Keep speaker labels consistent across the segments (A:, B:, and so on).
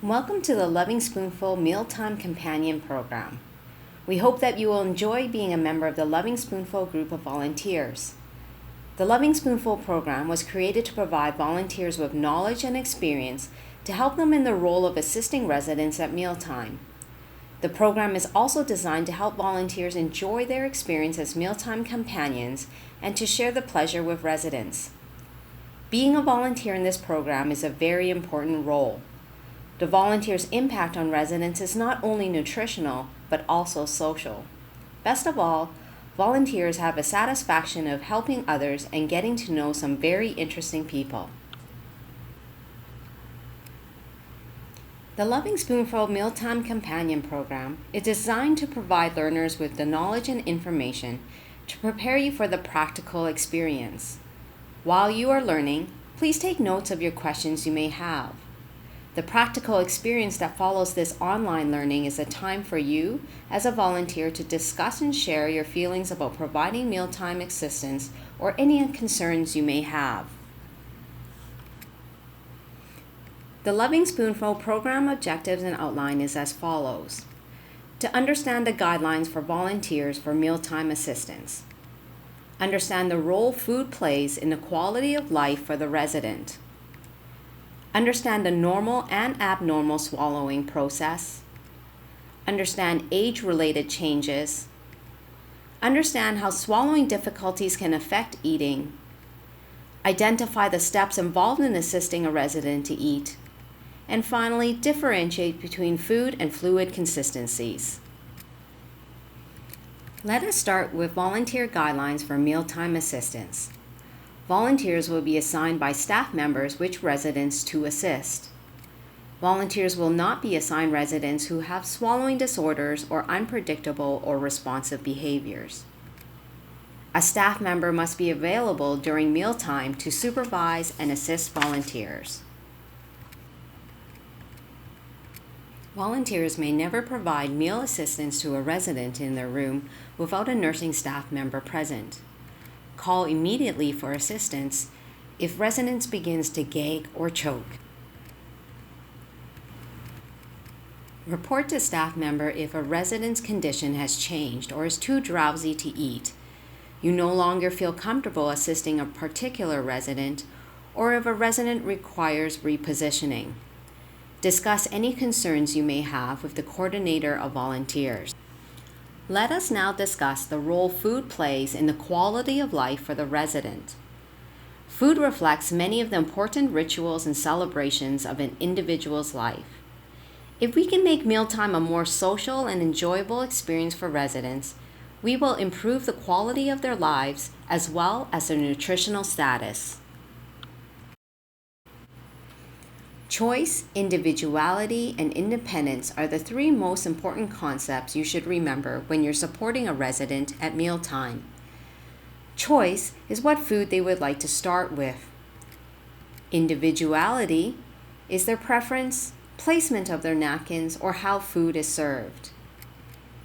A: Welcome to the Loving Spoonful Mealtime Companion Program. We hope that you will enjoy being a member of the Loving Spoonful group of volunteers. The Loving Spoonful program was created to provide volunteers with knowledge and experience to help them in the role of assisting residents at mealtime. The program is also designed to help volunteers enjoy their experience as mealtime companions and to share the pleasure with residents. Being a volunteer in this program is a very important role. The volunteers' impact on residents is not only nutritional, but also social. Best of all, volunteers have a satisfaction of helping others and getting to know some very interesting people. The Loving Spoonful Mealtime Companion Program is designed to provide learners with the knowledge and information to prepare you for the practical experience. While you are learning, please take notes of your questions you may have. The practical experience that follows this online learning is a time for you, as a volunteer, to discuss and share your feelings about providing mealtime assistance or any concerns you may have. The Loving Spoonful program objectives and outline is as follows. To understand the guidelines for volunteers for mealtime assistance. Understand the role food plays in the quality of life for the resident. Understand the normal and abnormal swallowing process. Understand age-related changes. Understand how swallowing difficulties can affect eating. Identify the steps involved in assisting a resident to eat. And finally, differentiate between food and fluid consistencies. Let us start with volunteer guidelines for mealtime assistance. Volunteers will be assigned by staff members which residents to assist. Volunteers will not be assigned residents who have swallowing disorders or unpredictable or responsive behaviors. A staff member must be available during mealtime to supervise and assist volunteers. Volunteers may never provide meal assistance to a resident in their room without a nursing staff member present. Call immediately for assistance if residents begins to gag or choke. Report to staff member if a resident's condition has changed or is too drowsy to eat, you no longer feel comfortable assisting a particular resident, or if a resident requires repositioning. Discuss any concerns you may have with the coordinator of volunteers. Let us now discuss the role food plays in the quality of life for the resident. Food reflects many of the important rituals and celebrations of an individual's life. If we can make mealtime a more social and enjoyable experience for residents, we will improve the quality of their lives as well as their nutritional status. Choice, individuality, and independence are the three most important concepts you should remember when you're supporting a resident at mealtime. Choice is what food they would like to start with. Individuality is their preference, placement of their napkins, or how food is served.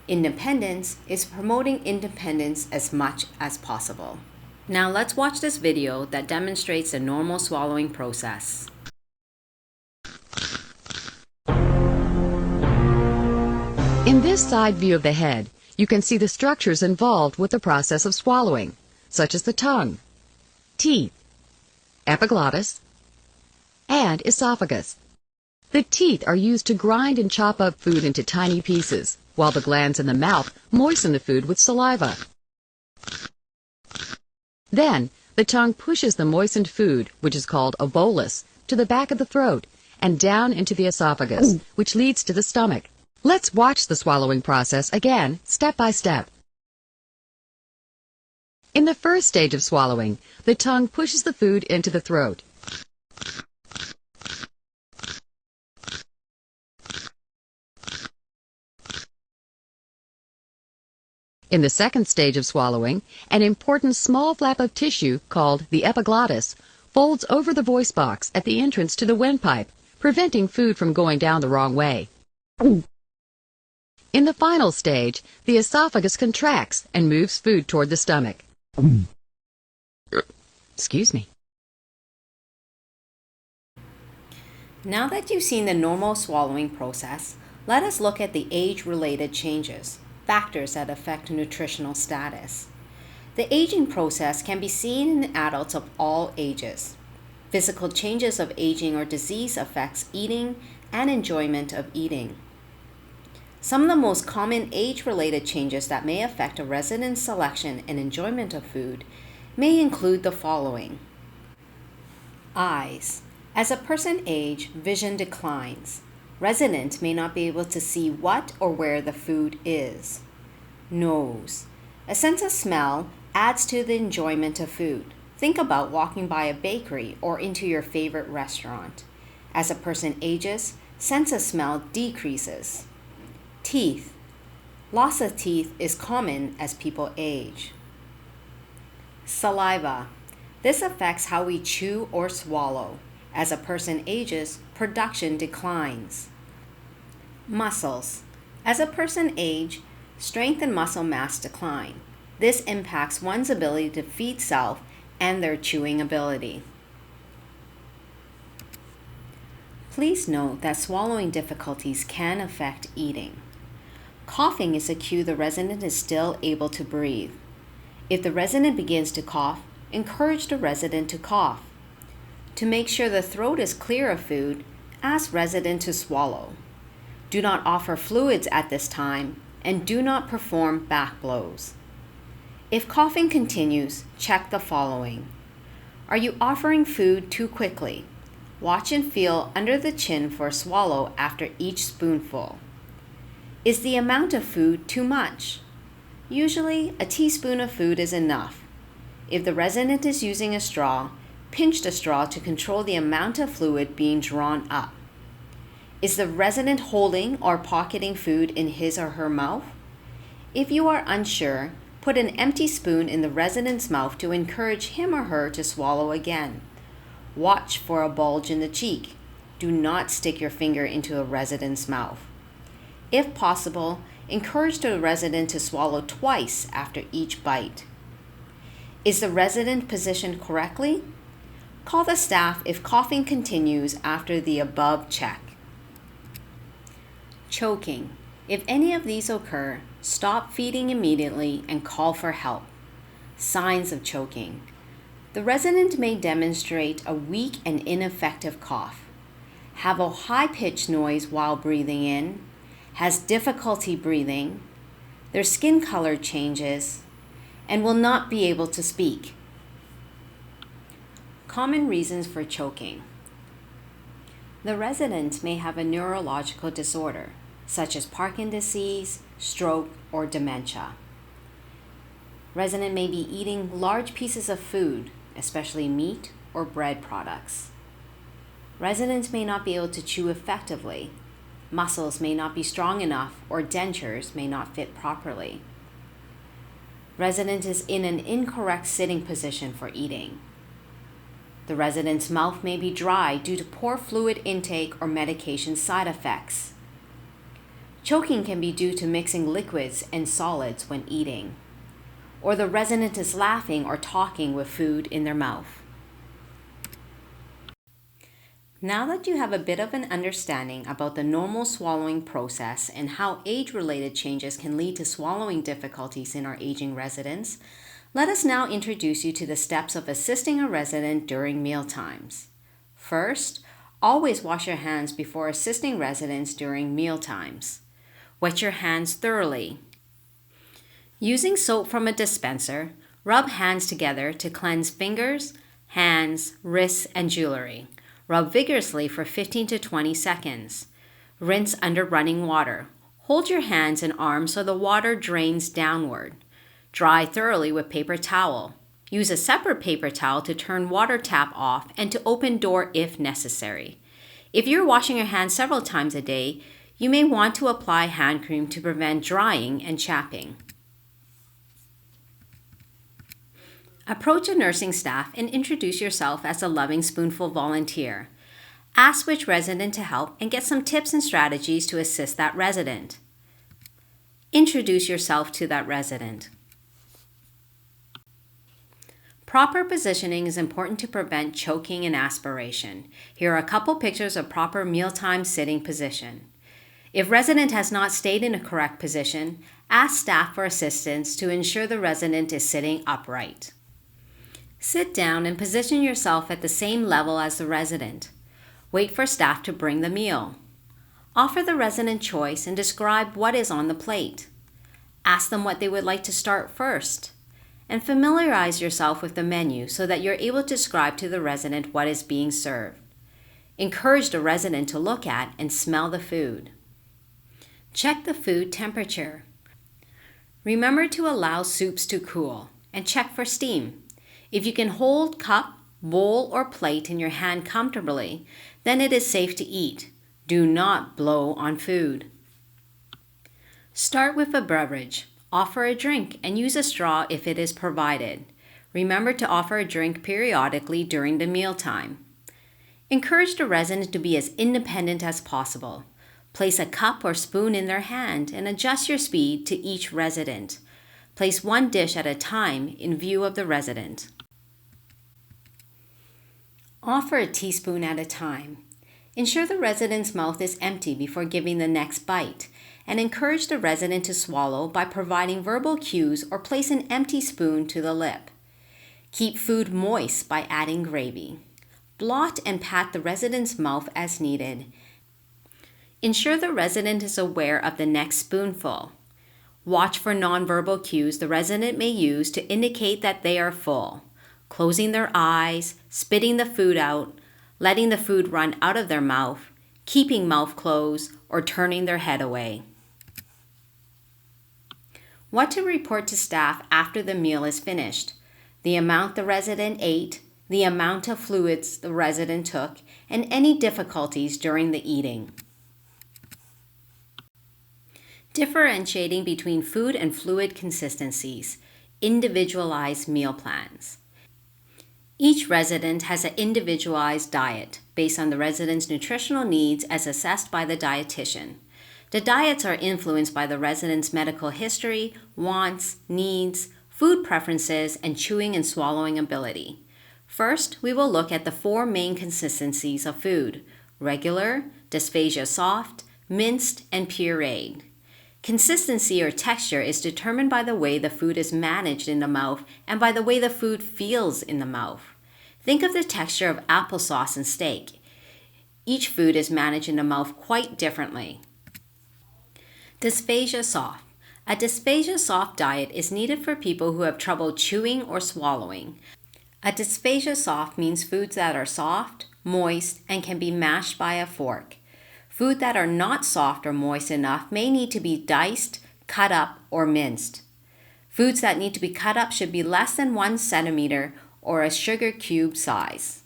A: Independence is promoting independence as much as possible. Now let's watch this video that demonstrates the normal swallowing process.
B: In this side view of the head, you can see the structures involved with the process of swallowing, such as the tongue, teeth, epiglottis, and esophagus. The teeth are used to grind and chop up food into tiny pieces, while the glands in the mouth moisten the food with saliva. Then, the tongue pushes the moistened food, which is called a bolus, to the back of the throat and down into the esophagus, which leads to the stomach. Let's watch the swallowing process again, step by step. In the first stage of swallowing, the tongue pushes the food into the throat. In the second stage of swallowing, an important small flap of tissue, called the epiglottis, folds over the voice box at the entrance to the windpipe, preventing food from going down the wrong way. In the final stage, the esophagus contracts and moves food toward the stomach. Excuse me.
A: Now that you've seen the normal swallowing process, let us look at the age-related changes, factors that affect nutritional status. The aging process can be seen in adults of all ages. Physical changes of aging or disease affects eating and enjoyment of eating. Some of the most common age-related changes that may affect a resident's selection and enjoyment of food may include the following. Eyes. As a person ages, vision declines. Residents may not be able to see what or where the food is. Nose. A sense of smell adds to the enjoyment of food. Think about walking by a bakery or into your favorite restaurant. As a person ages, sense of smell decreases. Teeth. Loss of teeth is common as people age. Saliva. This affects how we chew or swallow. As a person ages, production declines. Muscles. As a person ages, strength and muscle mass decline. This impacts one's ability to feed self and their chewing ability. Please note that swallowing difficulties can affect eating. Coughing is a cue the resident is still able to breathe. If the resident begins to cough, encourage the resident to cough. To make sure the throat is clear of food, ask resident to swallow. Do not offer fluids at this time, and do not perform back blows. If coughing continues, check the following. Are you offering food too quickly? Watch and feel under the chin for a swallow after each spoonful. Is the amount of food too much? Usually, a teaspoon of food is enough. If the resident is using a straw, pinch the straw to control the amount of fluid being drawn up. Is the resident holding or pocketing food in his or her mouth? If you are unsure, put an empty spoon in the resident's mouth to encourage him or her to swallow again. Watch for a bulge in the cheek. Do not stick your finger into a resident's mouth. If possible, encourage the resident to swallow twice after each bite. Is the resident positioned correctly? Call the staff if coughing continues after the above check. Choking. If any of these occur, stop feeding immediately and call for help. Signs of choking. The resident may demonstrate a weak and ineffective cough, have a high-pitched noise while breathing in, has difficulty breathing, their skin color changes, and will not be able to speak. Common reasons for choking. The resident may have a neurological disorder, such as Parkinson's disease, stroke, or dementia. Resident may be eating large pieces of food, especially meat or bread products. Residents may not be able to chew effectively. Muscles may not be strong enough, or dentures may not fit properly. Resident is in an incorrect sitting position for eating. The resident's mouth may be dry due to poor fluid intake or medication side effects. Choking can be due to mixing liquids and solids when eating, or the resident is laughing or talking with food in their mouth. Now that you have a bit of an understanding about the normal swallowing process and how age-related changes can lead to swallowing difficulties in our aging residents, let us now introduce you to the steps of assisting a resident during meal times. First, always wash your hands before assisting residents during meal times. Wet your hands thoroughly. Using soap from a dispenser, rub hands together to cleanse fingers, hands, wrists, and jewelry. Rub vigorously for 15 to 20 seconds. Rinse under running water. Hold your hands and arms so the water drains downward. Dry thoroughly with paper towel. Use a separate paper towel to turn water tap off and to open door if necessary. If you're washing your hands several times a day, you may want to apply hand cream to prevent drying and chapping. Approach a nursing staff and introduce yourself as a Loving Spoonful volunteer. Ask which resident to help and get some tips and strategies to assist that resident. Introduce yourself to that resident. Proper positioning is important to prevent choking and aspiration. Here are a couple pictures of proper mealtime sitting position. If resident has not stayed in a correct position, ask staff for assistance to ensure the resident is sitting upright. Sit down and position yourself at the same level as the resident. Wait for staff to bring the meal. Offer the resident choice and describe what is on the plate. Ask them what they would like to start first. And familiarize yourself with the menu so that you're able to describe to the resident what is being served. Encourage the resident to look at and smell the food. Check the food temperature. Remember to allow soups to cool and check for steam. If you can hold cup, bowl, or plate in your hand comfortably, then it is safe to eat. Do not blow on food. Start with a beverage. Offer a drink and use a straw if it is provided. Remember to offer a drink periodically during the mealtime. Encourage the resident to be as independent as possible. Place a cup or spoon in their hand and adjust your speed to each resident. Place one dish at a time in view of the resident. Offer a teaspoon at a time. Ensure the resident's mouth is empty before giving the next bite, and encourage the resident to swallow by providing verbal cues or place an empty spoon to the lip. Keep food moist by adding gravy. Blot and pat the resident's mouth as needed. Ensure the resident is aware of the next spoonful. Watch for nonverbal cues the resident may use to indicate that they are full. Closing their eyes, spitting the food out, letting the food run out of their mouth, keeping mouth closed, or turning their head away. What to report to staff after the meal is finished. The amount the resident ate, the amount of fluids the resident took, and any difficulties during the eating. Differentiating between food and fluid consistencies. Individualized meal plans. Each resident has an individualized diet based on the resident's nutritional needs as assessed by the dietitian. The diets are influenced by the resident's medical history, wants, needs, food preferences, and chewing and swallowing ability. First, we will look at the 4 main consistencies of food: regular, dysphagia soft, minced, and pureed. Consistency or texture is determined by the way the food is managed in the mouth and by the way the food feels in the mouth. Think of the texture of applesauce and steak. Each food is managed in the mouth quite differently. Dysphagia soft. A dysphagia soft diet is needed for people who have trouble chewing or swallowing. A dysphagia soft means foods that are soft, moist, and can be mashed by a fork. Food that are not soft or moist enough may need to be diced, cut up, or minced. Foods that need to be cut up should be less than 1 centimeter or a sugar cube size.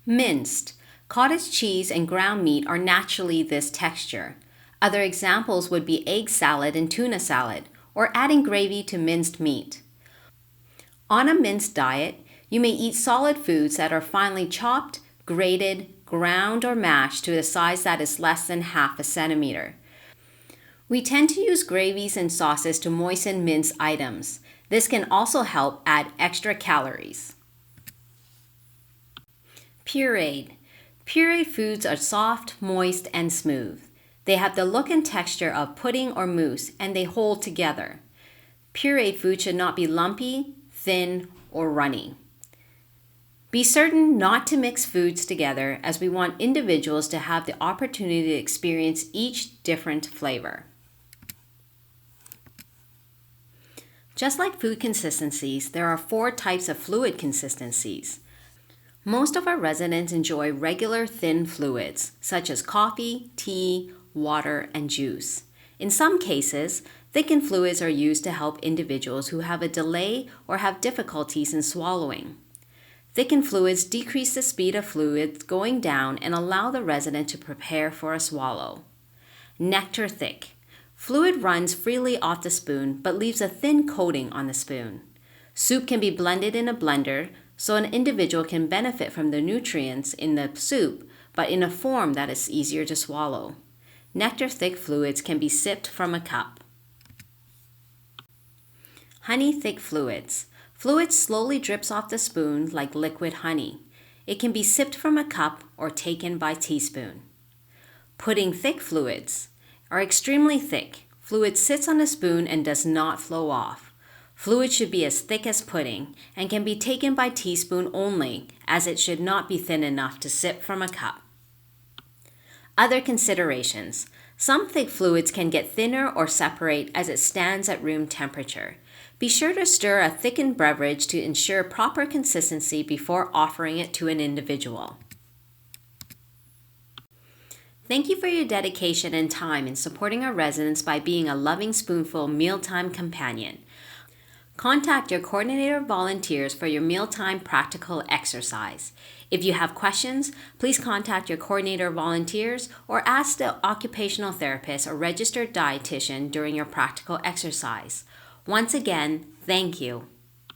A: Minced. Cottage cheese and ground meat are naturally this texture. Other examples would be egg salad and tuna salad, or adding gravy to minced meat. On a minced diet, you may eat solid foods that are finely chopped, grated, ground, or mashed to a size that is less than half a centimeter. We tend to use gravies and sauces to moisten minced items. This can also help add extra calories. Pureed. Pureed foods are soft, moist, and smooth. They have the look and texture of pudding or mousse, and they hold together. Pureed food should not be lumpy, thin, or runny. Be certain not to mix foods together, as we want individuals to have the opportunity to experience each different flavor. Just like food consistencies, there are 4 types of fluid consistencies. Most of our residents enjoy regular thin fluids, such as coffee, tea, water, and juice. In some cases, thickened fluids are used to help individuals who have a delay or have difficulties in swallowing. Thickened fluids decrease the speed of fluids going down and allow the resident to prepare for a swallow. Nectar thick. Fluid runs freely off the spoon but leaves a thin coating on the spoon. Soup can be blended in a blender so an individual can benefit from the nutrients in the soup, but in a form that is easier to swallow. Nectar thick fluids can be sipped from a cup. Honey thick fluids. Fluid slowly drips off the spoon like liquid honey. It can be sipped from a cup or taken by teaspoon. Pudding thick fluids are extremely thick. Fluid sits on a spoon and does not flow off. Fluid should be as thick as pudding and can be taken by teaspoon only, as it should not be thin enough to sip from a cup. Other considerations. Some thick fluids can get thinner or separate as it stands at room temperature. Be sure to stir a thickened beverage to ensure proper consistency before offering it to an individual. Thank you for your dedication and time in supporting our residents by being a Loving Spoonful Mealtime companion. Contact your coordinator volunteers for your mealtime practical exercise. If you have questions, please contact your coordinator volunteers or ask the occupational therapist or registered dietitian during your practical exercise. Once again, thank you.